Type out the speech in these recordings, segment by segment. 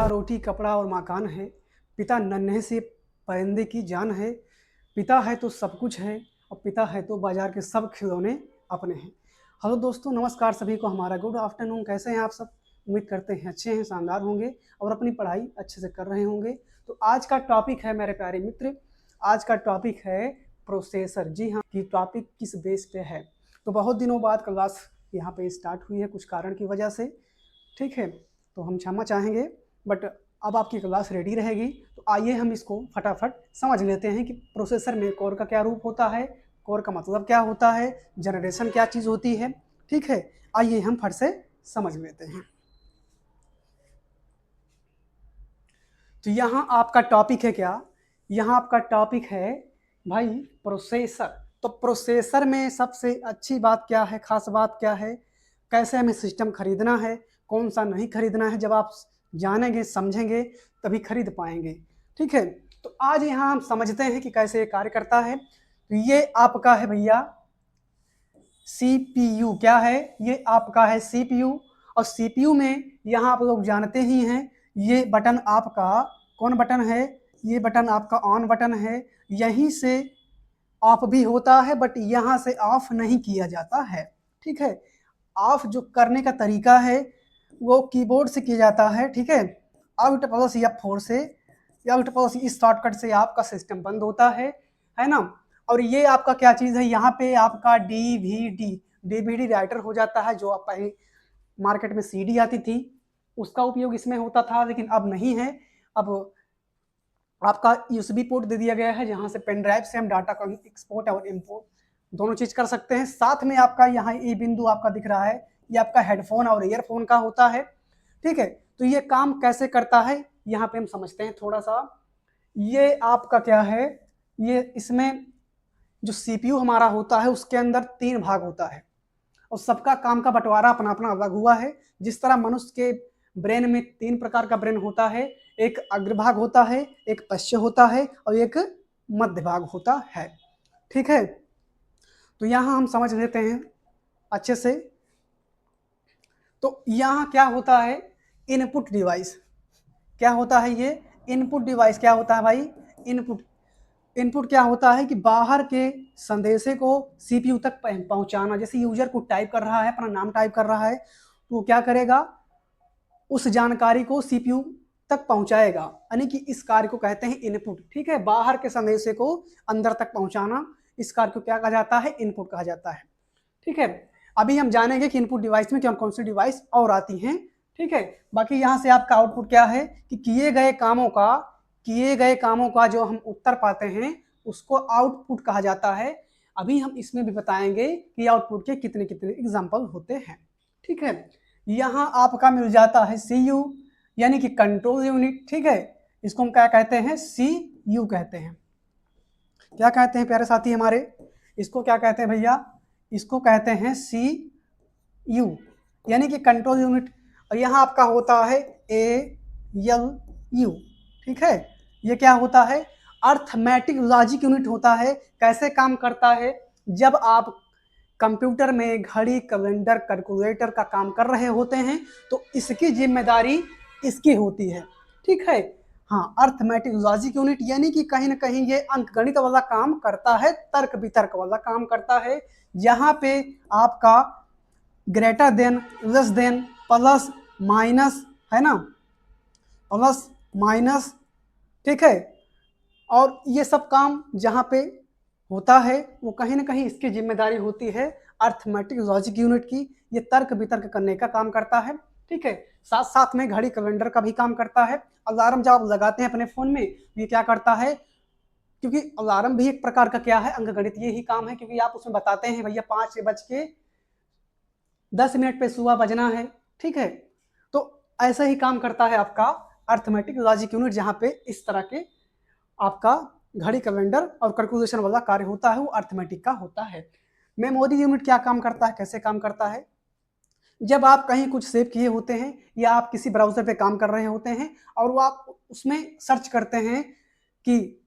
रोटी कपड़ा और मकान है, पिता नन्हे से परिंदे की जान है, पिता है तो सब कुछ है और पिता है तो बाजार के सब खिलौने अपने हैं। हेलो दोस्तों, नमस्कार सभी को, हमारा गुड आफ्टरनून। कैसे हैं आप सब? उम्मीद करते हैं अच्छे हैं, शानदार होंगे और अपनी पढ़ाई अच्छे से कर रहे होंगे। तो आज का टॉपिक है मेरे प्यारे मित्र, आज का टॉपिक है प्रोसेसर। जी हाँ, कि टॉपिक किस बेस पे है। तो बहुत दिनों बाद क्लास यहाँ पे स्टार्ट हुई है कुछ कारण की वजह से, ठीक है, तो हम क्षमा चाहेंगे, बट अब आपकी क्लास रेडी रहेगी। तो आइए हम इसको फटाफट समझ लेते हैं कि प्रोसेसर में कोर का क्या रूप होता है, कोर का मतलब क्या होता है, जनरेशन क्या चीज़ होती है। ठीक है, आइए हम फट से समझ लेते हैं। तो यहाँ आपका टॉपिक है क्या? यहाँ आपका टॉपिक है भाई प्रोसेसर। तो प्रोसेसर में सबसे अच्छी बात क्या है, खास बात क्या है, कैसे हमें सिस्टम खरीदना है, कौन सा नहीं खरीदना है, जब आप जानेंगे समझेंगे तभी खरीद पाएंगे। ठीक है, तो आज यहाँ हम समझते हैं कि कैसे ये कार्य करता है। तो ये आपका है भैया CPU। क्या है? ये आपका है CPU। और CPU में यहाँ आप लोग जानते ही हैं, ये बटन आपका कौन बटन है? ये बटन आपका ऑन बटन है। यहीं से ऑफ भी होता है, बट यहाँ से ऑफ नहीं किया जाता है। ठीक है, ऑफ जो करने का तरीका है वो कीबोर्ड से किया जाता है। ठीक है, आउट प्लस F4 से, आउट प्लस इस शॉर्टकट से आपका सिस्टम बंद होता है ना। और ये आपका क्या चीज़ है, यहाँ पे आपका डीवीडी राइटर हो जाता है। जो आप पहले मार्केट में CD आती थी उसका उपयोग इसमें होता था, लेकिन अब नहीं है। अब आपका USB पोर्ट दे दिया गया है, जहाँ से पेन ड्राइव से हम डाटा का एक्सपोर्ट और इम्पोर्ट दोनों चीज़ कर सकते हैं। साथ में आपका यहाँ ये बिंदु आपका दिख रहा है, ये आपका हेडफोन और ईयरफोन का होता है। ठीक है, तो ये काम कैसे करता है यहाँ पे हम समझते हैं थोड़ा सा। ये आपका क्या है, ये इसमें जो CPU हमारा होता है उसके अंदर 3 भाग होता है और सबका काम का बंटवारा अपना अपना अलग हुआ है। जिस तरह मनुष्य के ब्रेन में 3 प्रकार का ब्रेन होता है, एक अग्रभाग होता है, एक पश्च होता है और एक मध्य भाग होता है। ठीक है, तो यहाँ हम समझ लेते हैं अच्छे से। तो यहाँ क्या होता है, इनपुट डिवाइस। क्या होता है ये इनपुट डिवाइस? क्या होता है भाई? इनपुट क्या होता है कि बाहर के संदेशे को CPU तक पहुंचाना। जैसे यूजर को टाइप कर रहा है, अपना नाम टाइप कर रहा है, तो वो क्या करेगा, उस जानकारी को CPU तक पहुंचाएगा, यानी कि इस कार्य को कहते हैं इनपुट। ठीक है, बाहर के संदेशे को अंदर तक पहुंचाना, इस कार्य को क्या कहा जाता है? इनपुट कहा जाता है। ठीक है, अभी हम जानेंगे कि इनपुट डिवाइस में कौन सी डिवाइस और आती हैं। ठीक है, बाकी यहाँ से आपका आउटपुट क्या है कि किए गए कामों का जो हम उत्तर पाते हैं उसको आउटपुट कहा जाता है। अभी हम इसमें भी बताएंगे कि आउटपुट के कितने कितने एग्जाम्पल होते हैं। ठीक है, यहाँ आपका मिल जाता है CU, यानी कि कंट्रोल यूनिट। ठीक है, इसको हम क्या कहते हैं? CU कहते हैं। क्या कहते हैं प्यारे साथी हमारे? इसको क्या कहते हैं भैया? इसको कहते हैं CU, यानी कि कंट्रोल यूनिट। और यहाँ आपका होता है ALU। ठीक है, ये क्या होता है? अर्थमेटिक लॉजिक यूनिट होता है। कैसे काम करता है? जब आप कंप्यूटर में घड़ी, कैलेंडर, कैलकुलेटर का काम कर रहे होते हैं तो इसकी जिम्मेदारी इसकी होती है। ठीक है, हाँ, अर्थमेटिक लॉजिक यूनिट, यानी कि कहीं ना कहीं ये अंकगणित वाला काम करता है, तर्क वितर्क वाला काम करता है। यहाँ पे आपका greater than, less than, plus minus, है ना, प्लस माइनस। ठीक है, और ये सब काम जहाँ पे होता है वो कहीं ना कहीं इसकी जिम्मेदारी होती है अर्थमेटिक लॉजिक यूनिट की। ये तर्क वितर्क करने का काम करता है। ठीक है, साथ साथ में घड़ी कैलेंडर का भी काम करता है। अलार्म जब आप लगाते हैं अपने फोन में, ये क्या करता है, क्योंकि अलार्म भी एक प्रकार का क्या है, अंकगणित यही काम है, क्योंकि आप उसमें बताते हैं भैया 5:10 पे सुबह बजना है। ठीक है, तो ऐसा ही काम करता है आपका अर्थमेटिक लॉजिक यूनिट, जहाँ पे इस तरह के आपका घड़ी, कैलेंडर और कैलकुलेशन वाला कार्य होता है वो अर्थमेटिक का होता है। मेमोरी यूनिट क्या काम करता है, कैसे काम करता है? जब आप कहीं कुछ सेव किए होते हैं या आप किसी ब्राउजर पे काम कर रहे होते हैं और वो आप उसमें सर्च करते हैं कि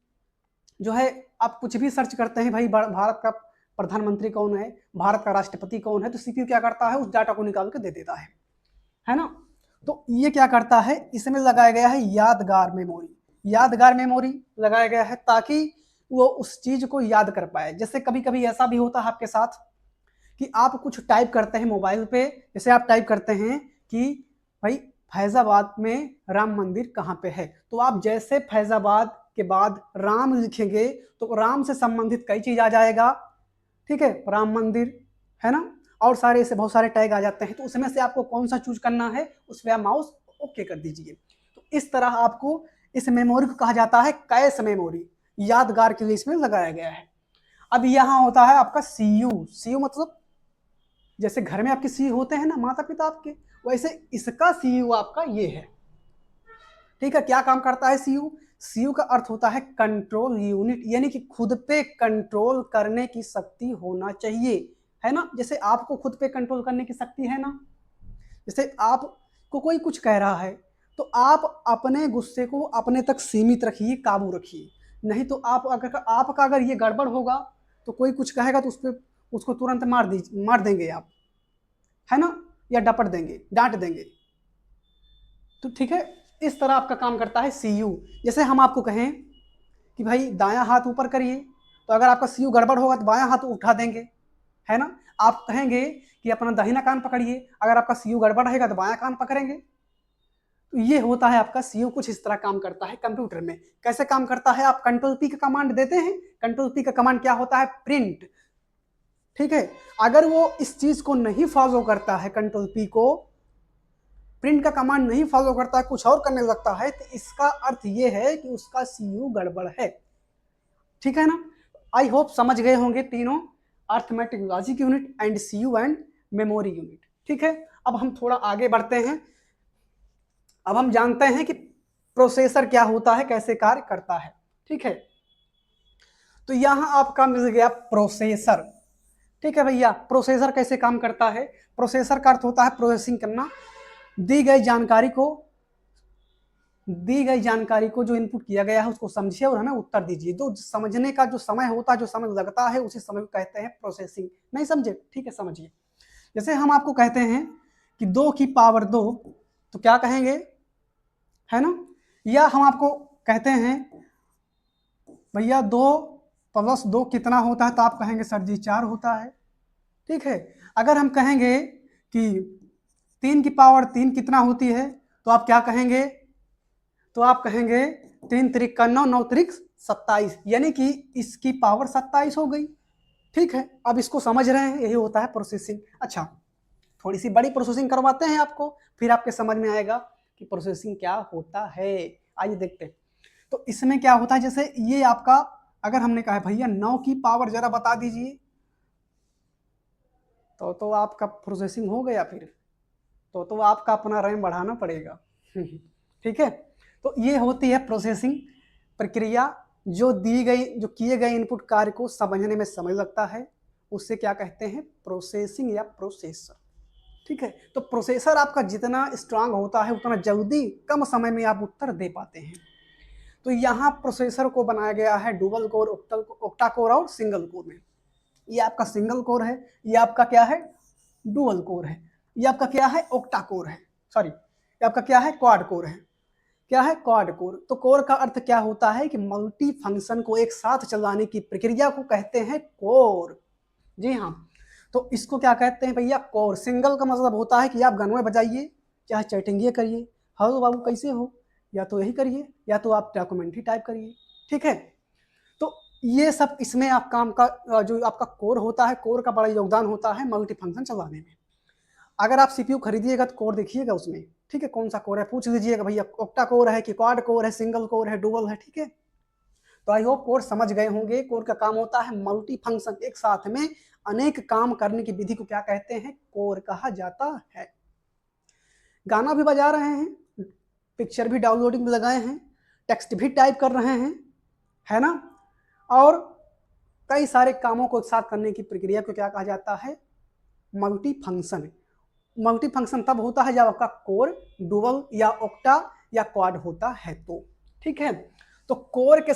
जो है, आप कुछ भी सर्च करते हैं भाई, भारत का प्रधानमंत्री कौन है, भारत का राष्ट्रपति कौन है, तो CPU क्या करता है, उस डाटा को निकाल के दे देता है ना। तो ये क्या करता है, इसमें लगाया गया है यादगार मेमोरी, यादगार मेमोरी लगाया गया है ताकि वो उस चीज को याद कर पाए। जैसे कभी कभी ऐसा भी होता है आपके साथ कि आप कुछ टाइप करते हैं मोबाइल पे, जैसे आप टाइप करते हैं कि भाई फैजाबाद में राम मंदिर कहाँ पे है, तो आप जैसे फैजाबाद के बाद राम लिखेंगे तो राम से संबंधित कई चीज आ जाएगा, ठीक है, राम मंदिर है ना, और सारे ऐसे बहुत सारे टैग आ जाते हैं। तो उसमें से आपको कौन सा चूज करना है, उस पर माउस ओके कर दीजिए। तो इस तरह आपको इस मेमोरी को कहा जाता है कैश मेमोरी, यादगार के लिए इसमें लगाया गया है। अब यहाँ होता है आपका सीयू, सीयू मतलब जैसे घर में आपके सीयू होते हैं ना माता पिता आपके, वैसे इसका सीयू आपका ये है, ठीक है। क्या काम करता है सीयू, सीयू का अर्थ होता है कंट्रोल यूनिट, यानी कि खुद पे कंट्रोल करने की शक्ति होना चाहिए, है ना। जैसे आपको खुद पे कंट्रोल करने की शक्ति है ना, जैसे आपको कोई कुछ कह रहा है तो आप अपने गुस्से को अपने तक सीमित रखिए, काबू रखिए, नहीं तो आपका अगर ये गड़बड़ होगा तो कोई कुछ कहेगा तो उसको तुरंत मार देंगे आप, है ना, या डपट देंगे, डांट देंगे। तो ठीक है, इस तरह आपका काम करता है सीयू। जैसे हम आपको कहें कि भाई दायां हाथ ऊपर करिए, तो अगर आपका सीयू गड़बड़ होगा तो बायां हाथ उठा देंगे, है ना। आप कहेंगे कि अपना दाहिना कान पकड़िए, अगर आपका सीयू गड़बड़ रहेगा तो बायां कान पकड़ेंगे। तो ये होता है आपका सीयू, कुछ इस तरह काम करता है कंप्यूटर में। कैसे काम करता है, आप कंट्रोल पी का कमांड देते हैं, कंट्रोल पी का कमांड क्या होता है, प्रिंट, ठीक है। अगर वो इस चीज को नहीं फॉलो करता है, कंट्रोल पी को, प्रिंट का कमांड नहीं फॉलो करता है, कुछ और करने लगता है, तो इसका अर्थ ये है कि उसका सीयू गड़बड़ है, ठीक है ना। आई होप समझ गए होंगे तीनों, arithmetic logic unit and CU and memory unit, ठीक है। अब हम थोड़ा आगे बढ़ते हैं, अब हम जानते हैं कि प्रोसेसर क्या होता है, कैसे कार्य करता है, ठीक है। तो यहां आपका मिल गया प्रोसेसर, ठीक है भैया। प्रोसेसर कैसे काम करता है, प्रोसेसर का अर्थ होता है प्रोसेसिंग करना, दी गई जानकारी को जो इनपुट किया गया है उसको समझिए और हमें उत्तर दीजिए। जो समझने का जो समय होता है, जो समय लगता है, उसी समय को कहते हैं प्रोसेसिंग। नहीं समझे, ठीक है, समझिए। जैसे हम आपको कहते हैं कि 2 की पावर 2, तो क्या कहेंगे, है ना। या हम आपको कहते हैं भैया 2 + 2 कितना होता है, तो आप कहेंगे सर जी 4 होता है, ठीक है। अगर हम कहेंगे कि 3 की पावर 3 कितना होती है, तो आप क्या कहेंगे, तो आप कहेंगे 3 त्रिक का 9, 9 त्रिक 27, यानी कि इसकी पावर 27 हो गई, ठीक है। अब इसको समझ रहे हैं, यही होता है प्रोसेसिंग। अच्छा, थोड़ी सी बड़ी प्रोसेसिंग करवाते हैं आपको, फिर आपके समझ में आएगा कि प्रोसेसिंग क्या होता है। आइए देखते हैं। तो इसमें क्या होता है, जैसे ये आपका, अगर हमने कहा भैया 9 की पावर जरा बता दीजिए, तो आपका प्रोसेसिंग हो गया, फिर तो आपका अपना रैम बढ़ाना पड़ेगा ठीक है। तो ये होती है प्रोसेसिंग प्रक्रिया, जो किए गए इनपुट कार्य को समझने में समय लगता है, उससे क्या कहते हैं, प्रोसेसिंग या प्रोसेसर, ठीक है। तो प्रोसेसर आपका जितना स्ट्रांग होता है उतना जल्दी कम समय में आप उत्तर दे पाते हैं। तो यहाँ प्रोसेसर को बनाया गया है डुअल कोर, ऑक्टा कोर और सिंगल कोर में। ये आपका सिंगल कोर है, ये आपका क्या है, डुअल कोर है, ये आपका क्या है, ऑक्टा कोर है, सॉरी ये आपका क्या है, क्वाड कोर है। क्या है, क्वाड कोर। तो कोर का अर्थ क्या होता है कि मल्टी फंक्शन को एक साथ चलाने की प्रक्रिया को कहते हैं कोर, जी हाँ। तो इसको क्या कहते हैं भैया, कोर। सिंगल का मतलब होता है कि आप गाने बजाइए, चाहे चैटिंग करिए, हेलो बाबू कैसे हो, या तो यही करिए, या तो आप डॉक्यूमेंट ही टाइप करिए, ठीक है। तो ये सब इसमें आप काम का जो आपका कोर होता है, कोर का बड़ा योगदान होता है मल्टी फंक्शन चलाने में। अगर आप सीपीयू खरीदिएगा तो कोर देखिएगा उसमें, ठीक है, कौन सा कोर है, पूछ लीजिएगा भैया ऑक्टा कोर है कि क्वाड कोर है, सिंगल कोर है, डुअल है, ठीक है। तो आई होप कोर समझ गए होंगे। कोर का काम होता है मल्टी फंक्शन, एक साथ में अनेक काम करने की विधि को क्या कहते हैं, कोर कहा जाता है। गाना भी बजा रहे हैं, पिक्चर भी डाउनलोडिंग में लगाए हैं, टेक्स्ट भी टाइप कर रहे हैं, है ना, और कई सारे कामों को एक साथ करने की प्रक्रिया को क्या कहा जाता है, मल्टी फंक्शन। मल्टी फंक्शन तब होता है जब आपका कोर डुअल या ऑक्टा या क्वाड होता है, तो ठीक है। तो कोर के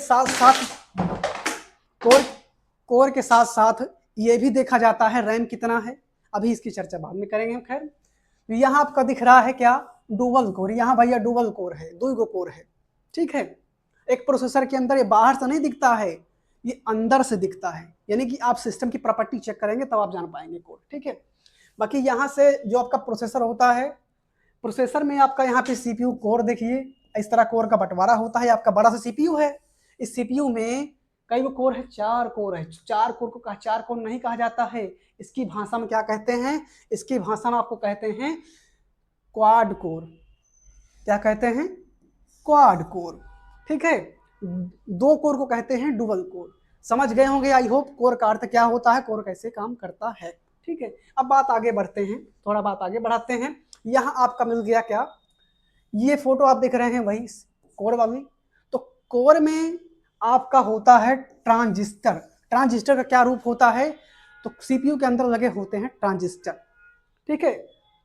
साथ साथ ये भी देखा जाता है रैम कितना है, अभी इसकी चर्चा बाद में करेंगे हम। खैर, यहाँ आपका दिख रहा है क्या, डुअल कोर, यहाँ भैया डुअल कोर है, दो कोर है, ठीक है। एक प्रोसेसर के अंदर ये बाहर से नहीं दिखता है, ये अंदर से दिखता है, यानी कि आप सिस्टम की प्रॉपर्टी चेक करेंगे तब आप जान पाएंगे कोर, ठीक है। बाकी यहाँ से जो आपका प्रोसेसर होता है, प्रोसेसर में आपका यहाँ पे सीपीयू कोर देखिए, इस तरह कोर का बंटवारा होता है। आपका बड़ा सा सीपीयू है, इस सीपीयू में कई वो कोर है, 4 कोर है। 4 कोर को 4 कोर नहीं कहा जाता है, इसकी भाषा में क्या कहते हैं, इसकी भाषा में आपको कहते हैं क्वाड कोर। क्या कहते हैं, क्वाड कोर, ठीक है। 2 कोर को कहते हैं डुअल कोर। समझ गए होंगे आई होप कोर का अर्थ क्या होता है, कोर कैसे काम करता है, ठीक है। अब बात आगे बढ़ते हैं, थोड़ा बात आगे बढ़ाते हैं। यहाँ आपका मिल गया क्या, ये फोटो आप देख रहे हैं वही कोर वाली। तो कोर में आपका होता है ट्रांजिस्टर। ट्रांजिस्टर का क्या रूप होता है, तो सीपीयू के अंदर लगे होते हैं ट्रांजिस्टर, ठीक है।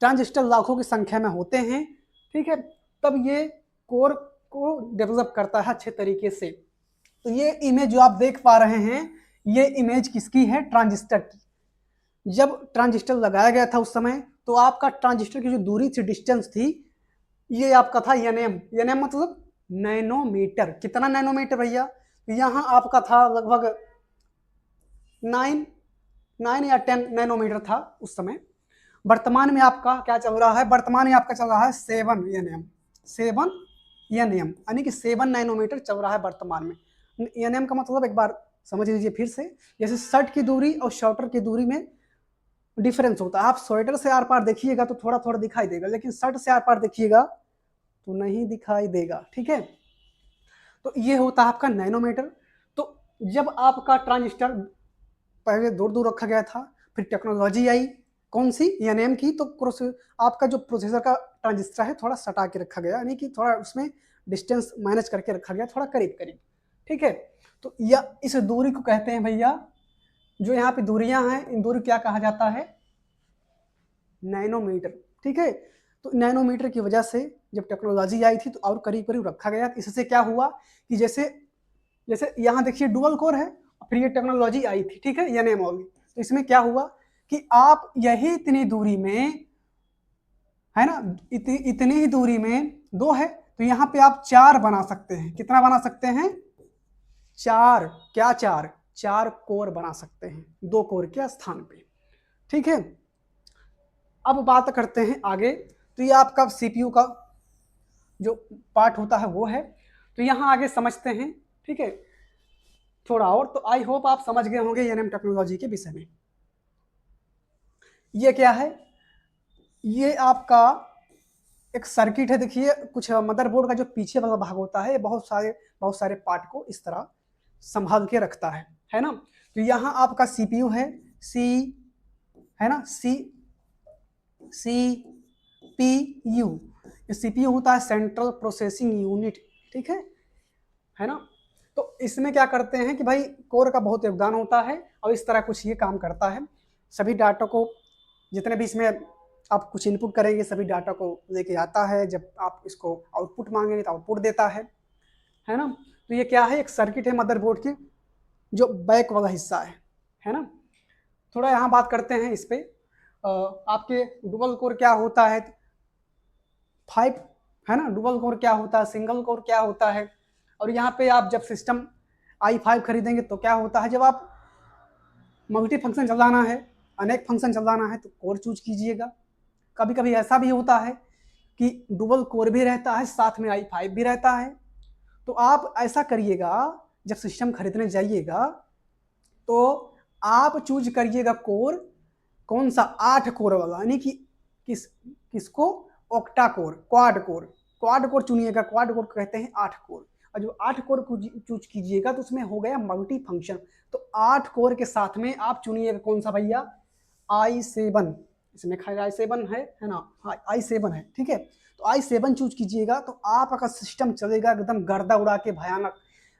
ट्रांजिस्टर लाखों की संख्या में होते हैं, ठीक है। तब ये कोर को डेवलप करता है अच्छे तरीके से। तो ये इमेज जो आप देख पा रहे हैं, ये इमेज किसकी है, ट्रांजिस्टर की। जब ट्रांजिस्टर लगाया गया था उस समय, तो आपका ट्रांजिस्टर की जो दूरी थी, डिस्टेंस थी, ये आपका था एनएम। एनएम मतलब नैनोमीटर। कितना नैनोमीटर भैया, यहाँ आपका था लगभग 9 या 10 नैनोमीटर था उस समय। वर्तमान में आपका क्या चल रहा है, वर्तमान में आपका चल रहा है 7 एनएम, 7 एनएम, यानी कि 7 नैनोमीटर चल रहा है वर्तमान में। एनएम का मतलब एक बार समझ लीजिए फिर से, जैसे शर्ट की दूरी और शॉर्टर की दूरी में डिफरेंस होता है। आप स्वेटर से आर पार देखिएगा तो थोड़ा थोड़ा दिखाई देगा, लेकिन शर्ट से आर पार देखिएगा तो नहीं दिखाई देगा, ठीक है। तो ये होता है आपका नैनोमीटर। तो जब आपका ट्रांजिस्टर पहले दूर दूर रखा गया था, फिर टेक्नोलॉजी आई कौन सी, एनएम की, तो आपका जो प्रोसेसर का ट्रांजिस्टर है थोड़ा सटा के रखा गया, यानी कि थोड़ा उसमें डिस्टेंस मैनेज करके रखा गया, थोड़ा करीब करीब, ठीक है। तो या इस दूरी को कहते हैं भैया, जो यहाँ पे दूरियां हैं, इन दूरी क्या कहा जाता है, नैनोमीटर, ठीक है। तो नैनोमीटर की वजह से जब टेक्नोलॉजी आई थी तो और करीब करीब रखा गया। इससे क्या हुआ कि जैसे जैसे यहाँ देखिए डुअल कोर है, फिर ये टेक्नोलॉजी आई थी, ठीक है, एनएम होगी। तो इसमें क्या हुआ कि आप यही इतनी दूरी में, है ना, इतनी ही दूरी में 2 है, तो यहाँ पे आप 4 बना सकते हैं। कितना बना सकते हैं, 4। क्या 4 कोर बना सकते हैं 2 कोर के स्थान पे, ठीक है। अब बात करते हैं आगे। तो ये आपका सीपीयू का जो पार्ट होता है वो है। तो यहाँ आगे समझते हैं, ठीक है, थोड़ा और। तो आई होप आप समझ गए होंगे एनएम टेक्नोलॉजी के विषय में। ये क्या है, ये आपका एक सर्किट है। देखिए कुछ मदरबोर्ड का जो पीछे वाला भाग होता है, बहुत सारे पार्ट को इस तरह संभाल के रखता है ना। तो यहाँ आपका सीपीयू है, है ना, सीपीयू। ये सीपीयू होता है सेंट्रल प्रोसेसिंग यूनिट, ठीक है ना। तो इसमें क्या करते हैं कि भाई कोर का बहुत योगदान होता है और इस तरह कुछ ये काम करता है। सभी डाटा को, जितने भी इसमें आप कुछ इनपुट करेंगे, सभी डाटा को लेके आता है। जब आप इसको आउटपुट मांगेंगे तो आउटपुट देता है ना। तो ये क्या है, एक सर्किट है मदरबोर्ड की, जो बैक वाला हिस्सा है ना। थोड़ा यहाँ बात करते हैं इस पे। आपके डुअल कोर क्या होता है, 5, है ना। डुअल कोर क्या होता है, सिंगल कोर क्या होता है। और यहाँ पे आप जब सिस्टम i5 खरीदेंगे तो क्या होता है, जब आप मल्टी फंक्शन चलाना है, अनेक फंक्शन चलाना है, तो कोर चूज कीजिएगा। कभी कभी ऐसा भी होता है कि डुअल कोर भी रहता है, साथ में i5 भी रहता है। तो आप ऐसा करिएगा, जब सिस्टम खरीदने जाइएगा तो आप चूज करिएगा कोर कौन सा, 8 कोर वाला, यानी कि किसको, ऑक्टा कोर, क्वाड कोर चुनिएगा। क्वाड कोर कहते हैं 8 कोर। और जो 8 कोर को चूज कीजिएगा तो उसमें हो गया मल्टी फंक्शन। तो 8 कोर के साथ में आप चुनिएगा कौन सा भैया, i7। इसमें i7 है ना, हाँ i7 है, ठीक है। तो i7 चूज कीजिएगा तो आपका सिस्टम चलेगा एकदम गर्दा उड़ा के, भयानक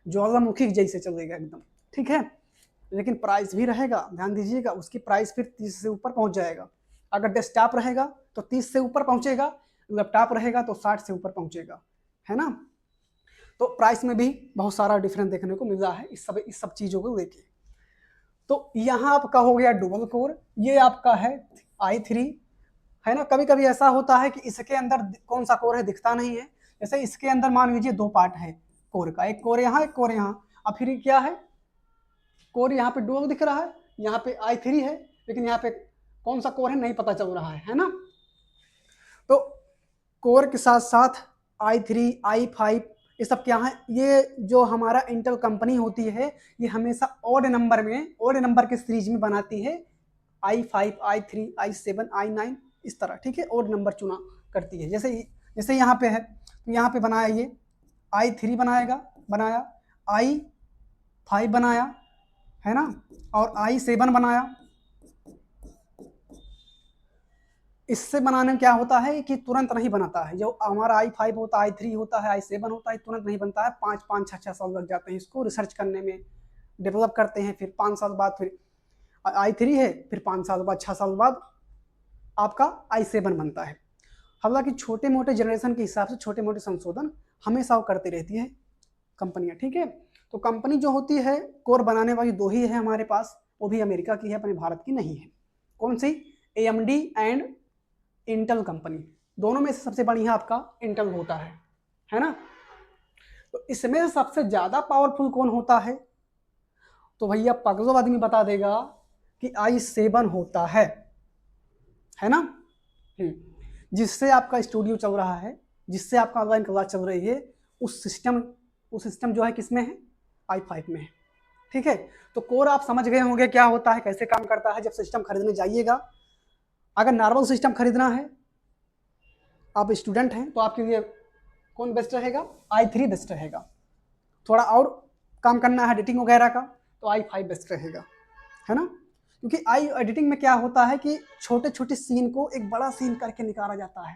ज्वालामुखी जैसे चलेगा एकदम, ठीक है। लेकिन प्राइस भी रहेगा, ध्यान दीजिएगा, उसकी प्राइस फिर 30 से ऊपर पहुंच जाएगा। अगर डेस्कटॉप रहेगा तो 30 से ऊपर पहुंचेगा, लैपटॉप रहेगा तो 60 से ऊपर पहुंचेगा, है ना। तो प्राइस में भी बहुत सारा डिफरेंस देखने को मिल रहा है इस सब चीज़ों को लेके। तो यहाँ आपका हो गया डुअल कोर, ये आपका है i3 है ना। कभी कभी ऐसा होता है कि इसके अंदर कौन सा कोर है दिखता नहीं है। जैसे इसके अंदर मान लीजिए दो पार्ट है कोर का, एक कोर यहाँ एक कोर यहाँ। अब फिर क्या है, कोर यहाँ पे डुअल दिख रहा है, यहाँ पे i3 है, लेकिन यहाँ पे कौन सा कोर है नहीं पता चल रहा है ना। तो कोर के साथ साथ i3 i5 ये सब क्या है, ये जो हमारा इंटेल कंपनी होती है ये हमेशा ऑड नंबर में, ऑड नंबर के सीरीज में बनाती है, i5 i3 i7 i9 इस तरह, ठीक है, ऑड नंबर चुना करती है। जैसे जैसे यहाँ पे है, तो यहाँ पे बनाया ये i3 बनाया i5 बनाया, है ना, और i7 बनाया। इससे बनाने में क्या होता है कि तुरंत नहीं बनाता है। जो हमारा i5 होता है, i3 होता है, i7 होता है, तुरंत नहीं बनता है। 5-5 6 साल लग जाते हैं इसको रिसर्च करने में, डेवलप करते हैं। फिर 5 साल बाद फिर i3 है, फिर 5 साल बाद 6 साल बाद आपका i7 बनता है। हालांकि छोटे मोटे जनरेशन के हिसाब से छोटे मोटे संशोधन हमेशा वो करती रहती है कंपनियां, ठीक है। तो कंपनी जो होती है कोर बनाने वाली दो ही है हमारे पास, वो भी अमेरिका की है, अपने भारत की नहीं है। कौन सी, AMD एंड इंटेल कंपनी, दोनों में से सबसे बढ़िया आपका इंटेल होता है ना। तो इसमें सबसे ज्यादा पावरफुल कौन होता है, तो भैया पगलो आदमी बता देगा कि i7 होता है ना। जिससे आपका स्टूडियो चल रहा है, जिससे आपका ऑनलाइन क्लास चल रही है, उस सिस्टम जो है किसमें है, i5 में है, ठीक है। तो कोर आप समझ गए होंगे क्या होता है, कैसे काम करता है। जब सिस्टम खरीदने जाइएगा, अगर नॉर्मल सिस्टम खरीदना है, आप स्टूडेंट हैं, तो आपके लिए कौन बेस्ट रहेगा, i3 बेस्ट रहेगा। थोड़ा और काम करना है एडिटिंग वगैरह का, तो i5 बेस्ट रहेगा, है ना। क्योंकि आई एडिटिंग में क्या होता है कि छोटे छोटे सीन को एक बड़ा सीन करके निकाला जाता है,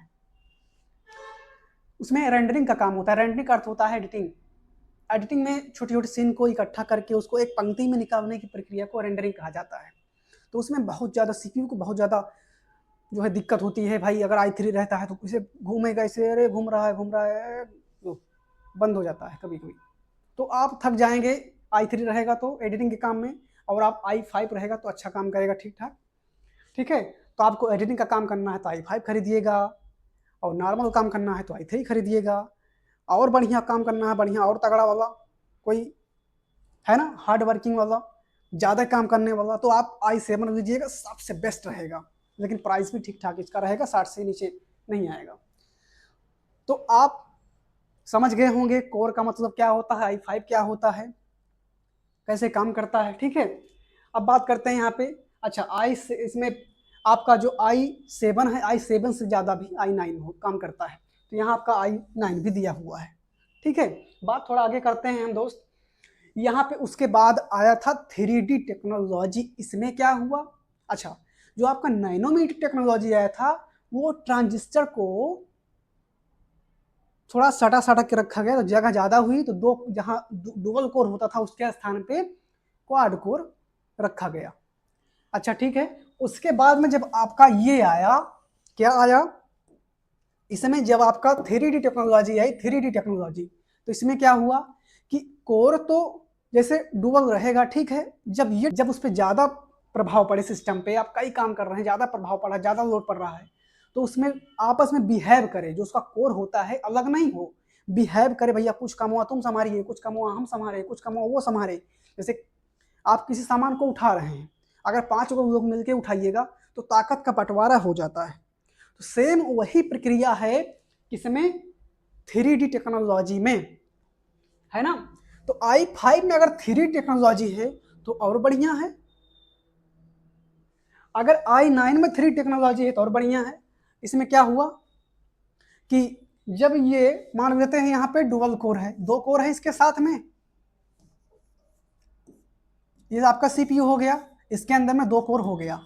उसमें रेंडरिंग का काम होता है। रेंडरिंग का अर्थ होता है एडिटिंग। एडिटिंग में छोटे छोटे सीन को इकट्ठा करके उसको एक पंक्ति में निकालने की प्रक्रिया को रेंडरिंग कहा जाता है। तो उसमें बहुत ज़्यादा CPU को बहुत ज़्यादा जो है दिक्कत होती है भाई। अगर i3 रहता है तो इसे घूमेगा, इसे अरे घूम रहा है तो बंद हो जाता है कभी कभी। तो आप थक जाएंगे, i3 रहेगा तो एडिटिंग के काम में, और आप i5 रहेगा तो अच्छा काम करेगा ठीक ठाक, ठीक है। तो आपको एडिटिंग का काम करना है तो i5 खरीदिएगा, और नॉर्मल काम करना है तो i3 खरीदिएगा, और बढ़िया काम करना है, बढ़िया और तगड़ा वाला कोई है ना, हार्ड वर्किंग वाला, ज़्यादा काम करने वाला, तो आप i7 लीजिएगा, सबसे बेस्ट रहेगा। लेकिन प्राइस भी ठीक ठाक इसका रहेगा, 60 से नीचे नहीं आएगा। तो आप समझ गए होंगे कोर का मतलब क्या होता है, i5 क्या होता है, कैसे काम करता है, ठीक है। अब बात करते हैं यहाँ पे, अच्छा इसमें आपका जो i7 है, i7 से ज़्यादा भी i9 काम करता है। तो यहाँ आपका i9 भी दिया हुआ है, ठीक है। बात थोड़ा आगे करते हैं हम दोस्त। यहाँ पे उसके बाद आया था 3D टेक्नोलॉजी। इसमें क्या हुआ, अच्छा जो आपका नैनोमीटर टेक्नोलॉजी आया था, वो ट्रांजिस्टर को थोड़ा सटा सटा के रखा गया, तो जगह ज़्यादा हुई, तो दो जहाँ डुअल कोर होता था उसके स्थान पे क्वाड कोर रखा गया। अच्छा ठीक है, उसके बाद में जब आपका ये आया, क्या आया, इसमें जब आपका 3D टेक्नोलॉजी आई, 3D टेक्नोलॉजी, तो इसमें क्या हुआ कि कोर तो जैसे डुअल रहेगा, ठीक है। जब उस पर ज़्यादा प्रभाव पड़े, सिस्टम पे आप कई काम कर रहे हैं, ज़्यादा प्रभाव पड़ा, ज़्यादा लोड पड़ रहा है, तो उसमें आपस में बिहेव करे, जो उसका कोर होता है अलग नहीं हो, बिहेव करे, भैया कुछ काम हुआ तुम संभारिए, कुछ काम हुआ हम संभारे, कुछ काम हुआ वो संभारे। जैसे आप किसी सामान को उठा रहे हैं, अगर 5 लोग मिलकर उठाइएगा तो ताकत का बंटवारा हो जाता है। तो सेम वही प्रक्रिया है किसमें, 3D टेक्नोलॉजी में, है ना। तो i5 में अगर 3D टेक्नोलॉजी है तो और बढ़िया है, अगर i9 में 3D टेक्नोलॉजी है तो और बढ़िया है। इसमें क्या हुआ कि जब ये मान लेते हैं यहाँ पे डुअल कोर है, 2 कोर है इसके साथ में, ये आपका CPU हो गया, इसके अंदर में 2 कोर हो गया,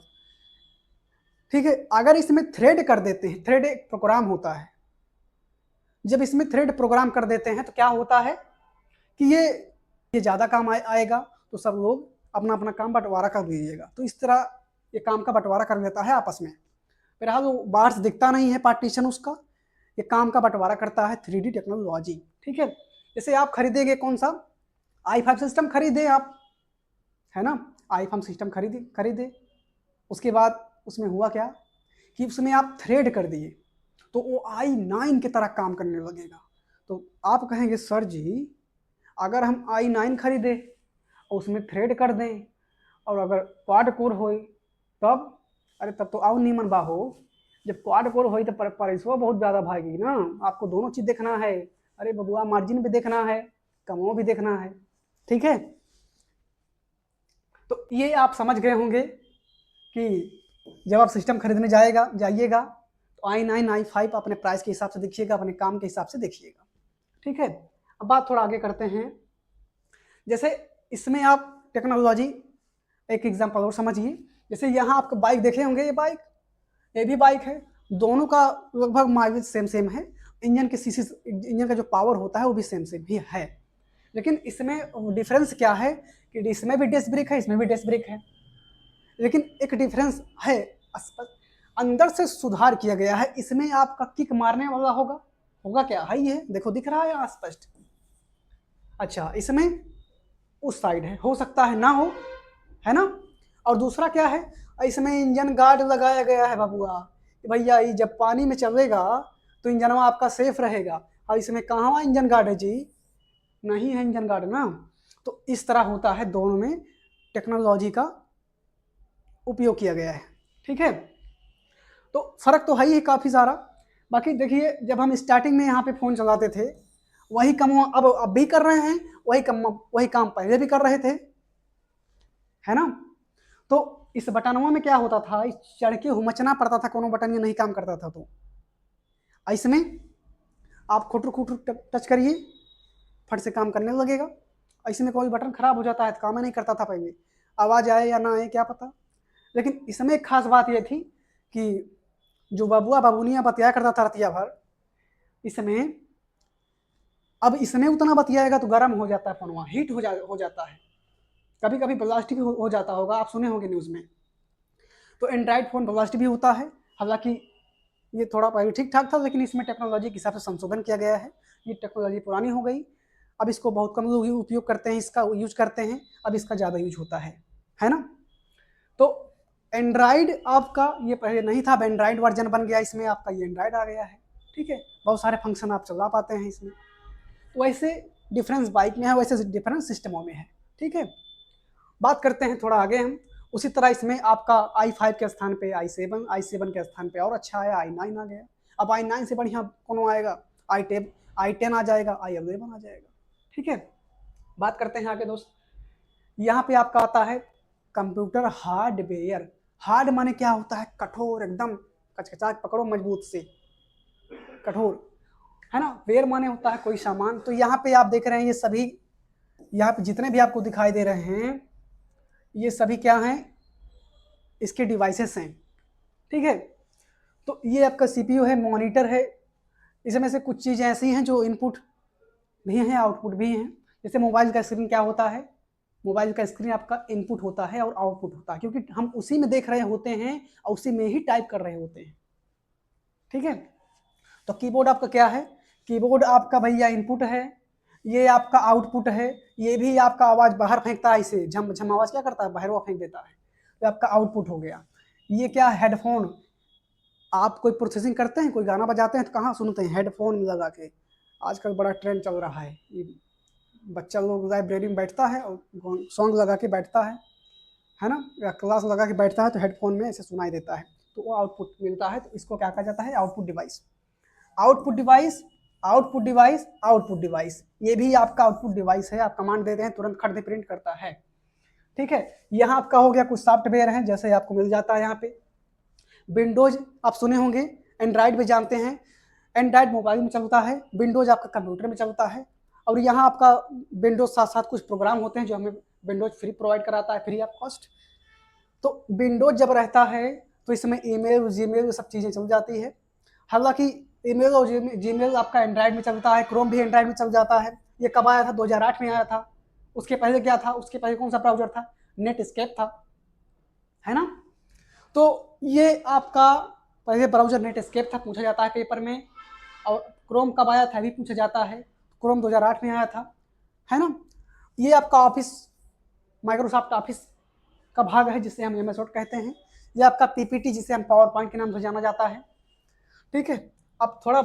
ठीक है। अगर इसमें थ्रेड कर देते हैं, थ्रेड एक प्रोग्राम होता है, जब इसमें थ्रेड प्रोग्राम कर देते हैं तो क्या होता है कि ये ज़्यादा काम आएगा, तो सब लोग अपना अपना काम बंटवारा कर लीजिएगा। तो इस तरह ये काम का बंटवारा कर लेता है आपस में। फिलहाल वो बाहर से दिखता नहीं है पार्टीशन उसका, ये काम का बंटवारा करता है 3D टेक्नोलॉजी, ठीक है। जैसे आप खरीदेंगे कौन सा, i5 सिस्टम खरीदे आप, है ना, i5 सिस्टम खरीदे, उसके बाद उसमें हुआ क्या कि उसमें आप थ्रेड कर दिए तो वो i9 की तरह काम करने लगेगा। तो आप कहेंगे सर जी अगर हम i9 खरीदें और उसमें थ्रेड कर दें और अगर क्वाड कोर हो तब, अरे तब तो आओ नीमन बा हो। जब क्वाड कोर हो तो प्राइसवा बहुत ज़्यादा भागेगी ना, आपको दोनों चीज़ देखना है। अरे बबुआ मार्जिन भी देखना है, कमो भी देखना है, ठीक है। तो ये आप समझ गए होंगे कि जब आप सिस्टम खरीदने जाइएगा तो i9 i5 अपने प्राइस के हिसाब से देखिएगा, अपने काम के हिसाब से देखिएगा, ठीक है। अब बात थोड़ा आगे करते हैं। जैसे इसमें आप टेक्नोलॉजी एक एग्जांपल और समझिए। जैसे यहाँ आपको बाइक देखे होंगे, ये भी बाइक है, दोनों का लगभग माइलेज सेम है, इंजन के सीसी, इंजन का जो पावर होता है वो भी सेम ही है। लेकिन इसमें डिफरेंस क्या है कि इसमें भी डिस्क ब्रेक है, इसमें भी डिस्क ब्रेक है, लेकिन एक डिफरेंस है, अंदर से सुधार किया गया है। इसमें आपका किक मारने वाला होगा क्या, है ये देखो दिख रहा है स्पष्ट। अच्छा इसमें उस साइड है, हो सकता है ना हो, है ना। और दूसरा क्या है, इसमें इंजन गार्ड लगाया गया है बबुआ, भैया ये जब पानी में चलेगा तो इंजन आपका सेफ रहेगा। और इसमें कहाँ इंजन गार्ड है जी, नहीं है इंजन गार्ड ना। तो इस तरह होता है, दोनों में टेक्नोलॉजी का उपयोग किया गया है, ठीक है। तो फर्क तो है ही काफ़ी सारा। बाकी देखिए जब हम स्टार्टिंग में यहाँ पे फ़ोन चलाते थे वही काम अब भी कर रहे हैं, वही काम पहले भी कर रहे थे, है ना। तो इस बटनों में क्या होता था, इस चढ़ के हुमचना पड़ता था, कोनो बटन ये नहीं काम करता था। तो इसमें आप खुटर खुटर टच करिए फट से काम करने लगेगा। इसमें कोई बटन खराब हो जाता है तो काम नहीं करता था, पहले आवाज़ आए या ना आए क्या पता। लेकिन इसमें एक खास बात ये थी कि जो बबुआ बबुनिया बतिया करता था रतिया भर, इसमें अब इसमें उतना बतियाएगा तो गर्म हो जाता है फोन, हीट हो जाता है, कभी कभी ब्लास्ट भी हो जाता होगा, आप सुने होंगे न्यूज़ में। तो एंड्रॉइड फ़ोन ब्लास्ट भी होता है, हालांकि ये थोड़ा पहले ठीक ठाक था, लेकिन इसमें टेक्नोलॉजी के हिसाब से संशोधन किया गया है। ये टेक्नोलॉजी पुरानी हो गई, अब इसको बहुत कम लोग उपयोग करते हैं, इसका यूज करते हैं, अब इसका ज़्यादा यूज होता है ना। तो एंड्रॉइड आपका ये पहले नहीं था, अब एंड्रॉइड वर्जन बन गया, इसमें आपका ये एंड्रॉइड आ गया है, ठीक है। बहुत सारे फंक्शन आप चला पाते हैं इसमें। तो वैसे डिफरेंस बाइक में है, वैसे डिफरेंस सिस्टमों में है, ठीक है। बात करते हैं थोड़ा आगे हम। उसी तरह इसमें आपका i5 के स्थान पे i7 के स्थान पे और अच्छा है i9 आ गया। अब i9 से बढ़िया कौन आएगा, i10 आ जाएगा, i11 आ जाएगा, ठीक है। बात करते हैं आगे दोस्त। यहाँ पे आपका आता है कंप्यूटर हार्डवेयर। हार्ड माने क्या होता है, कठोर, एकदम कचकचा पकड़ो मजबूत से, कठोर, है ना। वेयर माने होता है कोई सामान। तो यहाँ पे आप देख रहे हैं ये सभी, यहाँ पे जितने भी आपको दिखाई दे रहे हैं ये सभी क्या हैं, इसके डिवाइसेस हैं, ठीक है। तो ये आपका सीपीयू है, मॉनिटर है, इसमें से कुछ चीज़ें ऐसी हैं जो इनपुट भी हैं आउटपुट भी हैं। जैसे मोबाइल का स्क्रीन क्या होता है, मोबाइल का स्क्रीन आपका इनपुट होता है और आउटपुट होता है, क्योंकि हम उसी में देख रहे होते हैं और उसी में ही टाइप कर रहे होते हैं, ठीक है। तो कीबोर्ड आपका क्या है, कीबोर्ड आपका भैया इनपुट है, ये आपका आउटपुट है, ये भी आपका आवाज़ बाहर फेंकता है, इसे झम झम आवाज़ क्या करता है, बाहर वो फेंक देता है, तो आपका आउटपुट हो गया। ये क्या, हेडफोन, आप कोई प्रोसेसिंग करते हैं, कोई गाना बजाते हैं तो कहाँ सुनते हैं, हेडफोन में लगा के। आजकल बड़ा ट्रेंड चल रहा है, ये बच्चा लोग लाइब्रेरी में बैठता है और सॉन्ग लगा के बैठता है ना, या क्लास लगा के बैठता है तो हेडफोन में ऐसे सुनाई देता है, तो वो आउटपुट मिलता है। तो इसको क्या कहा जाता है, output device. Output device, output device, output device, ये भी आपका आउटपुट डिवाइस है। आप कमांड देते हैं तुरंत खड़े प्रिंट करता है, ठीक है। यहाँ आपका हो गया कुछ सॉफ्टवेयर है, जैसे आपको मिल जाता है यहाँ पे विंडोज, आप सुने होंगे, एंड्रॉइड भी जानते हैं, एंड्रॉइड मोबाइल में चलता है, विंडोज आपका कंप्यूटर में चलता है। और यहाँ आपका विंडोज साथ साथ कुछ प्रोग्राम होते हैं जो हमें विंडोज फ्री प्रोवाइड कराता है, फ्री ऑफ कॉस्ट। तो विंडोज जब रहता है तो इसमें ईमेल, जीमेल, सब चीज़ें चल जाती है। हालांकि ईमेल और जीमेल आपका एंड्रॉइड में चलता है, क्रोम भी एंड्रॉइड में चल जाता है। ये कब आया था, 2008 में आया था। उसके पहले क्या था, उसके पहले कौन सा ब्राउजर था, नेटस्केप था, है ना। तो ये आपका पहले ब्राउजर नेटस्केप था, पूछा जाता है पेपर में। और क्रोम कब आया था भी पूछा जाता है, क्रोम 2008 में आया था, है ना। ये आपका ऑफिस, माइक्रोसॉफ्ट ऑफिस का भाग है जिसे हम MS वर्ड कहते हैं। ये आपका पीपीटी जिसे हम पावर पॉइंट के नाम से जाना जाता है। ठीक है, अब थोड़ा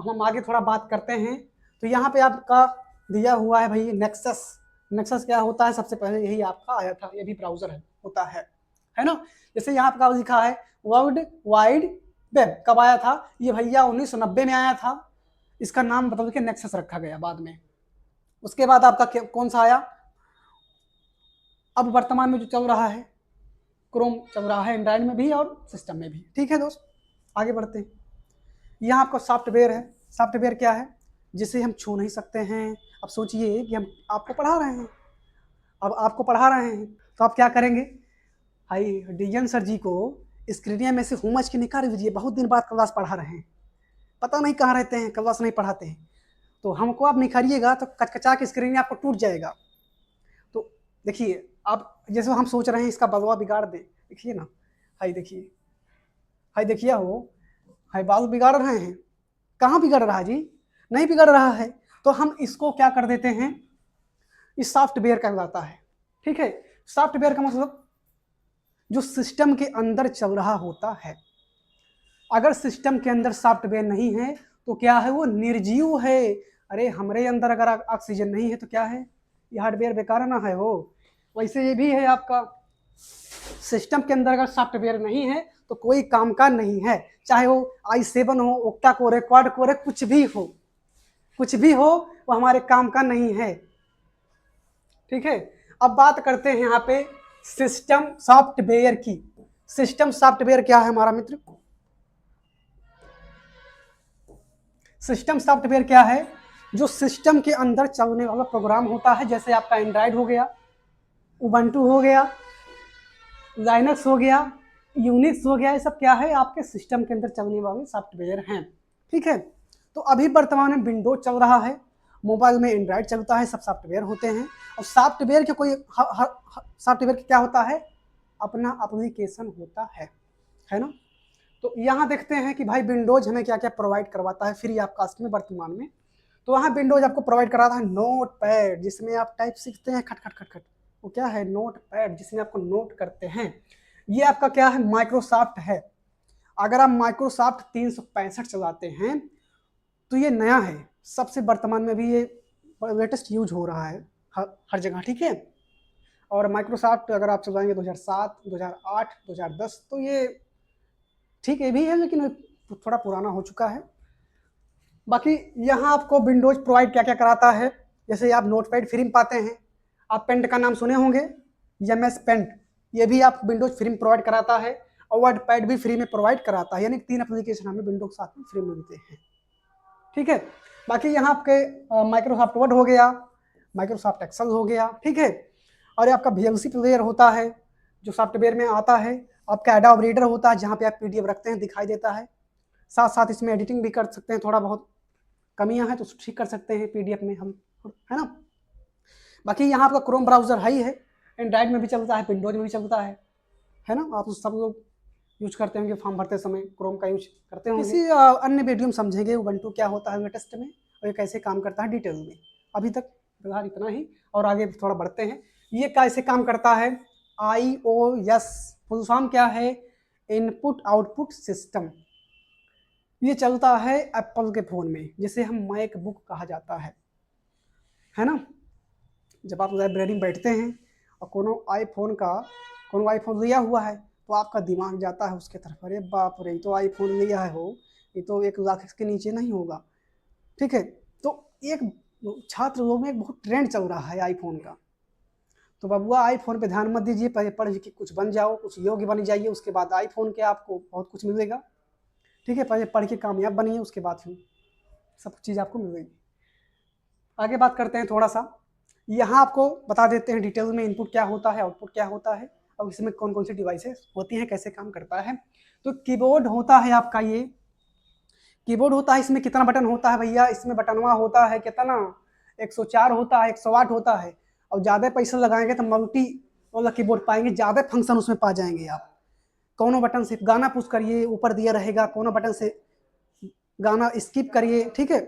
हम आगे थोड़ा बात करते हैं। तो यहाँ पे आपका दिया हुआ है भाई नेक्सस। नेक्सस क्या होता है, सबसे पहले यही आपका आया था, ये भी ब्राउजर होता है ना। जैसे यहाँ आपका लिखा है वर्ल्ड वाइड वेब, कब आया था ये भैया, 1990 में आया था। इसका नाम बदल के नेक्सस रखा गया बाद में। उसके बाद आपका कौन सा आया, अब वर्तमान में जो चल रहा है क्रोम चल रहा है, एंड्रॉइड में भी और सिस्टम में भी। ठीक है दोस्त, आगे बढ़ते हैं। यहाँ आपका सॉफ्टवेयर है। सॉफ्टवेयर क्या है, जिसे हम छू नहीं सकते हैं। अब सोचिए कि हम आपको पढ़ा रहे हैं, अब आपको पढ़ा रहे हैं तो आप क्या करेंगे, भाई डीएन सर जी को स्क्रीनिया में से होमच की निकाल दीजिए। बहुत दिन बाद क्लास पढ़ा रहे हैं, पता नहीं कहाँ रहते हैं, क्लास नहीं पढ़ाते हैं, तो हमको आप निखारिएगा तो कचकचा के स्क्रीन आपको टूट जाएगा। तो देखिए, आप जैसे हम सोच रहे हैं इसका बलवा बिगाड़ दे, देखिए ना, हाई देखिए, हाई देखिए हो, हाई बाल बिगाड़ रहे हैं, कहाँ बिगड़ रहा है जी, नहीं बिगड़ रहा है। तो हम इसको क्या कर देते हैं, इस सॉफ्टवेयर कहलाता है। ठीक है, सॉफ्टवेयर का मतलब जो सिस्टम के अंदर चल रहा होता है। अगर सिस्टम के अंदर सॉफ्टवेयर नहीं है तो क्या है, वो निर्जीव है। अरे हमारे अंदर अगर ऑक्सीजन नहीं है तो क्या है, ये हार्डवेयर बेकार ना है हो। वैसे ये भी है आपका, सिस्टम के अंदर अगर सॉफ्टवेयर नहीं है तो कोई काम का नहीं है, चाहे वो i7 हो, ओक्टा कोर, क्वाड कोर, कुछ भी हो, कुछ भी हो, वो हमारे काम का नहीं है। ठीक है, अब बात करते हैं यहाँ पे सिस्टम सॉफ्टवेयर की। सिस्टम सॉफ्टवेयर क्या है हमारा मित्र, सिस्टम सॉफ्टवेयर क्या है, जो सिस्टम के अंदर चलने वाला प्रोग्राम होता है। जैसे आपका एंड्रॉइड हो गया, उबंटू हो गया, लाइनक्स हो गया, यूनिक्स हो गया, ये सब क्या है, आपके सिस्टम के अंदर चलने वाले सॉफ्टवेयर हैं। ठीक है, तो अभी वर्तमान में विंडोज चल रहा है, मोबाइल में एंड्रॉइड चलता है, सब सॉफ्टवेयर होते हैं। और सॉफ्टवेयर के कोई सॉफ्टवेयर क्या होता है, अपना एप्लीकेशन होता है ना। तो यहाँ देखते हैं कि भाई विंडोज हमें क्या क्या प्रोवाइड करवाता है फ्री ऑफ कास्ट में वर्तमान में। तो वहाँ विंडोज आपको प्रोवाइड कराता है नोट पैड, जिसमें आप टाइप सीखते हैं खट खट खट खट, वो क्या है, नोट पैड, जिसमें आपको नोट करते हैं। ये आपका क्या है, माइक्रोसॉफ्ट है। अगर आप माइक्रोसॉफ्ट 365 चलाते हैं तो ये नया है, सबसे वर्तमान में भी ये लेटेस्ट यूज हो रहा है हर जगह। ठीक है, और माइक्रोसॉफ्ट अगर आप चलाएंगे 2007, 2008, 2010, तो ये ठीक है भी है, लेकिन थोड़ा पुराना हो चुका है। बाकी यहाँ आपको विंडोज प्रोवाइड क्या क्या कराता है, जैसे आप नोटपैड फ्री में पाते हैं। आप पेंट का नाम सुने होंगे, MS पेंट, ये भी आप विंडोज फ्री में प्रोवाइड कराता है। और वर्ड पैड भी फ्री में प्रोवाइड कराता है, यानी 3 एप्लीकेशन हमें विंडोज के साथ में फ्री में मिलते हैं। ठीक है, बाकी यहाँ आपके माइक्रोसॉफ्ट वर्ड हो गया, माइक्रोसॉफ्ट एक्सेल हो गया। ठीक है, और आपका VLC प्लेयर होता है जो सॉफ्टवेयर में आता है। आपका एडोब रीडर होता है, जहाँ पे आप PDF रखते हैं दिखाई देता है। साथ साथ इसमें एडिटिंग भी कर सकते हैं, थोड़ा बहुत कमियां हैं तो ठीक कर सकते हैं PDF में हम, है ना। बाकी यहाँ आपका क्रोम ब्राउजर है ही है, एंड्रॉइड में भी चलता है, विंडोज में भी चलता है ना। आप सब लोग यूज करते होंगे, फॉर्म भरते समय क्रोम का यूज करते होंगे। किसी अन्य वीडियो में समझेंगे उबंटू क्या होता है लेटेस्ट में, और ये कैसे काम करता है डिटेल में। अभी तक फिलहाल इतना ही, और आगे थोड़ा बढ़ते हैं। ये कैसे काम करता है, iOS फुल फॉर्म क्या है, इनपुट आउटपुट सिस्टम। ये चलता है एप्पल के फ़ोन में, जिसे हम मैकबुक कहा जाता है ना। जब आप लाइब्रेरी में बैठते हैं और कोनो आईफोन लिया हुआ है तो आपका दिमाग जाता है उसके तरफ, अरे बाप रे, ये तो आईफोन लिया है हो, ये तो 1 लाख के नीचे नहीं होगा। ठीक है, तो एक छात्र लोग में एक बहुत ट्रेंड चल रहा है आईफोन का। तो बबुआ आईफोन पे ध्यान मत दीजिए, पहले पढ़ लिख के कुछ बन जाओ, कुछ योग्य बन जाइए, उसके बाद आईफोन के आपको बहुत कुछ मिलेगा। ठीक है, पहले पढ़ के कामयाब बनिए, उसके बाद फिर सब चीज़ आपको मिलेगी। आगे बात करते हैं थोड़ा सा, यहाँ आपको बता देते हैं डिटेल में इनपुट क्या होता है, आउटपुट क्या होता है, और इसमें कौन कौन सी डिवाइसेस होती हैं, कैसे काम करता है। तो कीबोर्ड होता है आपका, ये कीबोर्ड होता है। इसमें कितना बटन होता है भैया, इसमें बटनवा होता है कितना, 104 होता है, 108 होता है। और ज़्यादा पैसा लगाएंगे तो मल्टी वाला कीबोर्ड पाएंगे, ज़्यादा फंक्शन उसमें पा जाएंगे आप। कोनो बटन से गाना पुश करिए, ऊपर दिया रहेगा, कोनो बटन से गाना स्किप करिए। ठीक है,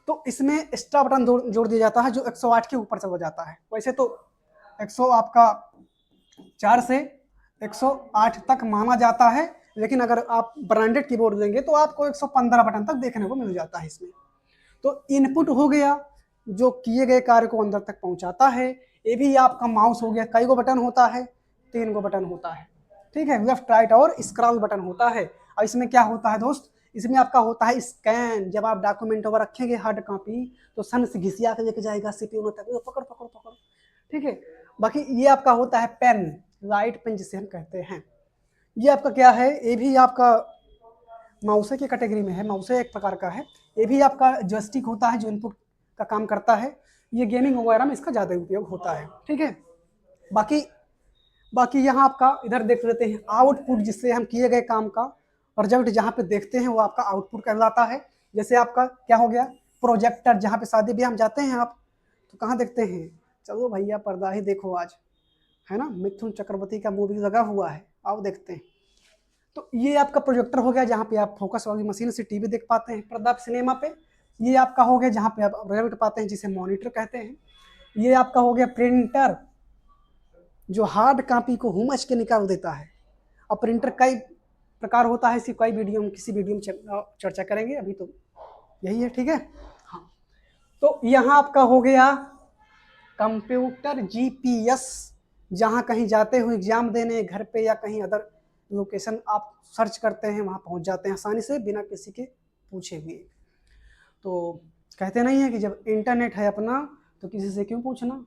तो इसमें एक्स्ट्रा बटन जोड़ दिया जाता है जो 108 के ऊपर चला जाता है। वैसे तो 100 आपका 4 से 108 तक माना जाता है, लेकिन अगर आप ब्रांडेड कीबोर्ड लेंगे तो आपको 115 बटन तक देखने को मिल जाता है इसमें। तो इनपुट हो गया जो किए गए कार्य को अंदर तक पहुंचाता है। ये भी आपका माउस हो गया, कई गो बटन होता है, 3 गो बटन होता है, ठीक है, लेफ्ट राइट और स्क्रॉल बटन होता है। और इसमें क्या होता है दोस्त, इसमें आपका होता है स्कैन। जब आप डॉक्यूमेंट वगैरह रखेंगे हार्ड कॉपी तो सन से घिसिया के लेके जाएगा सीपीयू में, तक पकड़ पकड़ पकड़, ठीक है। बाकी ये आपका होता है पेन, राइट पेन जिसे हम कहते हैं। ये आपका क्या है, ये भी आपका माउसे की कैटेगरी में है, माउसे एक प्रकार का है। ये भी आपका जॉयस्टिक होता है जो इनपुट का काम करता है। ये गेमिंग वगैरह में इसका ज़्यादा उपयोग होता है, ठीक है। बाकी बाकी यहाँ आपका इधर देख लेते हैं आउटपुट, जिससे हम किए गए काम का रिजल्ट जहाँ पे देखते हैं वो आपका आउटपुट कहलाता है। जैसे आपका क्या हो गया, प्रोजेक्टर, जहाँ पे शादी ब्याह हम जाते हैं आप तो कहाँ देखते हैं, चलो भैया पर्दा ही देखो आज, है ना, मिथुन चक्रवर्ती का मूवी लगा हुआ है, आओ देखते हैं। तो ये आपका प्रोजेक्टर हो गया जहाँ पे आप फोकस वाली मशीन से टीवी देख पाते हैं पर्दा सिनेमा पे। ये आपका हो गया जहाँ पे आप रिजल्ट पाते हैं जिसे मॉनिटर कहते हैं। ये आपका हो गया प्रिंटर, जो हार्ड कॉपी को हुमच के निकाल देता है। और प्रिंटर कई प्रकार होता है, इसकी कई वीडियो में किसी वीडियो में चर्चा करेंगे, अभी तो यही है, ठीक है। हाँ, तो यहाँ आपका हो गया कंप्यूटर जीपीएस, जहाँ कहीं जाते हुए एग्जाम देने घर पे या कहीं अदर लोकेशन आप सर्च करते हैं वहाँ पहुँच जाते हैं आसानी से बिना किसी के पूछे हुए। तो कहते नहीं है कि जब इंटरनेट है अपना तो किसी से क्यों पूछना।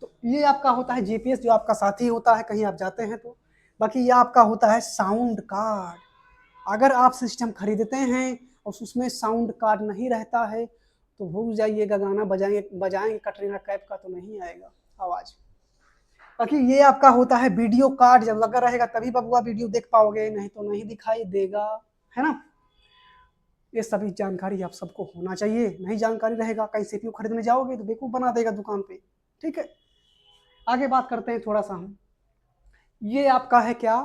तो ये आपका होता है जीपीएस, जो आपका साथी होता है कहीं आप जाते हैं तो। बाकी ये आपका होता है साउंड कार्ड। अगर आप सिस्टम खरीदते हैं और उसमें साउंड कार्ड नहीं रहता है तो भूल जाइएगा, गाना बजाएंगे कटरीना कैफ का तो नहीं आएगा आवाज़। बाकी ये आपका होता है वीडियो कार्ड, जब लगा रहेगा तभी बबुआ वीडियो देख पाओगे, नहीं तो नहीं दिखाई देगा, है ना। ये सभी जानकारी आप सबको होना चाहिए, नहीं जानकारी रहेगा कहीं सीपीयू खरीदने जाओगे तो बेवकूफ़ बना देगा दुकान पे, ठीक है। आगे बात करते हैं थोड़ा सा हम। ये आपका है क्या,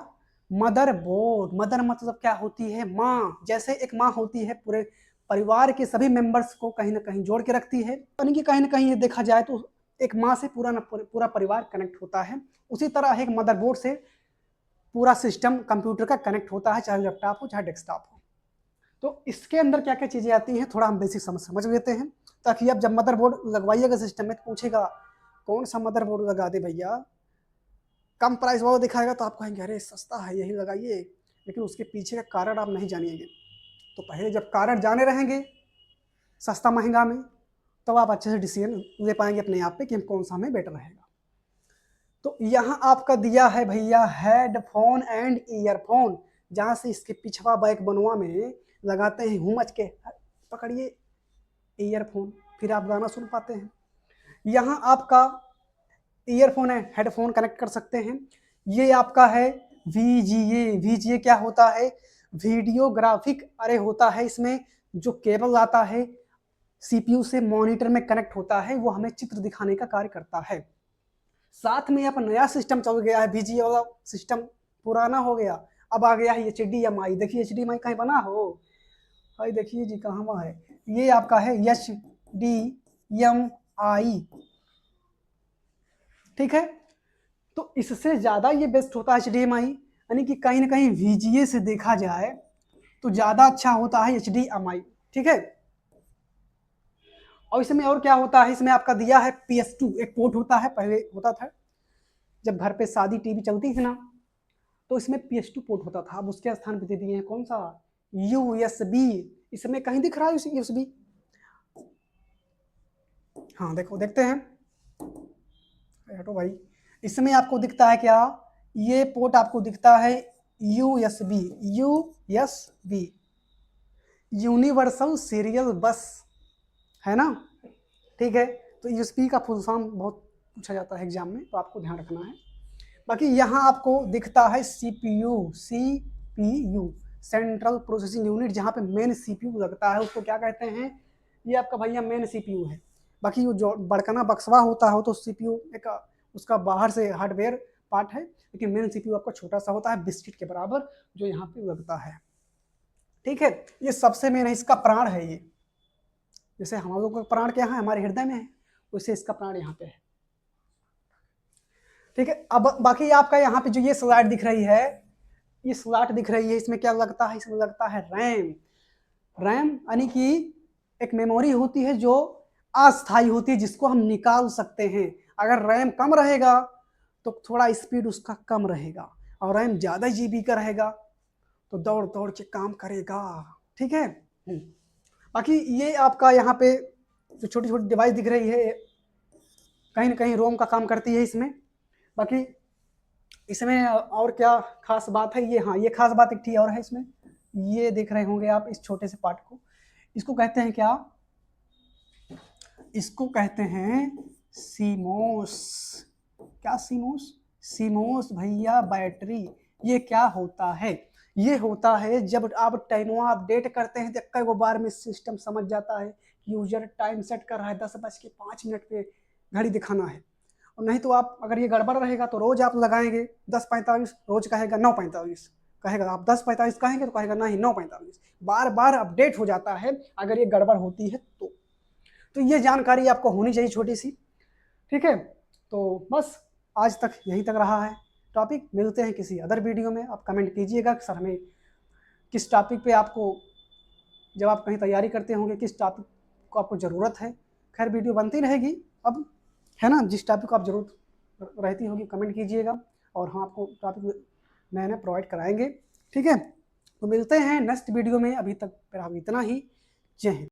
मदर बोर्ड। मदर मतलब क्या होती है, माँ। जैसे एक माँ होती है पूरे परिवार के सभी मेंबर्स को कहीं ना कहीं जोड़ के रखती है, यानी कि कहीं ना कहीं ये देखा जाए तो एक माँ से पूरा परिवार कनेक्ट होता है। उसी तरह एक मदरबोर्ड से पूरा सिस्टम कंप्यूटर का कनेक्ट होता है, चाहे लैपटॉप हो चाहे डेस्कटॉप हो। तो इसके अंदर क्या क्या चीज़ें आती हैं थोड़ा हम बेसिक समझ लेते हैं, ताकि अब जब मदरबोर्ड लगवाइएगा सिस्टम में तो पूछेगा कौन सा मदरबोर्ड लगा दे भैया, कम प्राइस वाला दिखाएगा तो आप कहेंगे अरे सस्ता है यही लगाइए, लेकिन उसके पीछे का कारण आप नहीं जानिएंगे। तो पहले जब कारण जाने रहेंगे सस्ता महंगा में, तब आप अच्छे से डिसीजन ले पाएंगे अपने आप पे कि कौन सा हमें बेटर रहेगा। तो यहाँ आपका दिया है भैया हेडफोन एंड ईयरफोन, जहाँ से इसके पिछवा बैक बनवा में लगाते हैं हुमच के, पकड़िए ईयरफोन, फिर आप गाना सुन पाते हैं। यहाँ आपका ईयरफोन है, हेडफोन कनेक्ट कर सकते हैं। ये आपका है VGA। VGA क्या होता है, वीडियोग्राफिक अरे होता है, इसमें जो केबल आता है सीपीयू से मॉनिटर में कनेक्ट होता है, वो हमें चित्र दिखाने का कार्य करता है। साथ में अब नया सिस्टम चल गया है, VGA वाला सिस्टम पुराना हो गया, अब आ गया है HDMI। देखिए HDMI कहीं बना हो, भाई देखिए जी कहाँ है, ये आपका है HDMI, ठीक है। तो इससे ज़्यादा ये बेस्ट होता है HDMI, यानी कि कहीं ना कहीं VGA से देखा जाए तो ज़्यादा अच्छा होता है HDMI, ठीक है। और इसमें और क्या होता है, इसमें आपका दिया है PS2, एक पोर्ट होता है, पहले होता था जब घर पे शादी टीवी चलती थी ना तो इसमें PS2 पोर्ट होता था, अब उसके स्थान पे दे दिए हैं कौन सा, USB। इसमें कहीं दिख रहा है USB, हाँ देखो देखते हैं, हटो भाई, इसमें आपको दिखता है क्या, ये पोर्ट आपको दिखता है USB, यूनिवर्सल सीरियल बस, है ना, ठीक है। तो USB का फुल फॉर्म बहुत पूछा जाता है एग्जाम में, तो आपको ध्यान रखना है। बाकी यहाँ आपको दिखता है CPU, सेंट्रल प्रोसेसिंग यूनिट, जहाँ पे मेन CPU लगता है उसको क्या कहते हैं, ये आपका भैया मेन CPU है। बाकी वो जो बड़कना बक्सवा होता है तो CPU एक उसका बाहर से हार्डवेयर पार्ट है, लेकिन मेन CPU आपका छोटा सा होता है बिस्किट के बराबर, जो यहाँ पे लगता है, ठीक है। ये सबसे मेन है, इसका प्राण है ये, जैसे हम लोगों का प्राण क्या है हमारे हृदय में है, वैसे इसका प्राण यहाँ पे है। ठीक है। अब बाकी आपका यहाँ पे जो ये स्लाइड दिख रही है, ये स्लॉट दिख रही है, इसमें क्या लगता है? इसमें लगता है रैम। रैम यानी कि एक मेमोरी होती है जो अस्थायी होती है, जिसको हम निकाल सकते हैं। अगर रैम कम रहेगा तो थोड़ा स्पीड उसका कम रहेगा, और रैम ज़्यादा जीबी का रहेगा तो दौड़ दौड़ के काम करेगा। ठीक है। बाकी ये आपका यहाँ पे जो छोटी छोटी डिवाइस दिख रही है, कहीं ना कहीं रोम का काम करती है इसमें। बाकी इसमें और क्या खास बात है? ये, हाँ, ये खास बात एक थी और है इसमें। ये देख रहे होंगे आप इस छोटे से पार्ट को, इसको कहते हैं क्या? इसको कहते हैं सीमोस। क्या सीमोस? सीमोस भैया बैटरी। ये क्या होता है? ये होता है जब आप टाइमो अपडेट करते हैं तो कई बार में सिस्टम समझ जाता है कि यूजर टाइम सेट कर रहा है 10:05 पे घड़ी दिखाना है, और नहीं तो आप अगर ये गड़बड़ रहेगा तो रोज आप लगाएंगे 10:45, रोज कहेगा 9:45, कहेगा आप 10:45 कहेंगे तो कहेगा नहीं 9:45, बार बार अपडेट हो जाता है अगर ये गड़बड़ होती है तो ये जानकारी आपको होनी चाहिए छोटी सी। ठीक है। तो बस आज तक यहीं तक रहा है टॉपिक। मिलते हैं किसी अदर वीडियो में। आप कमेंट कीजिएगा सर हमें किस टॉपिक पे आपको, जब आप कहीं तैयारी करते होंगे, किस टॉपिक को आपको ज़रूरत है। खैर वीडियो बनती रहेगी अब, है ना? जिस टॉपिक को आप ज़रूरत रहती होगी कमेंट कीजिएगा, और हम आपको टॉपिक नए नए प्रोवाइड कराएंगे। ठीक है। तो मिलते हैं नेक्स्ट वीडियो में। अभी तक फिर इतना ही। जय हिंद।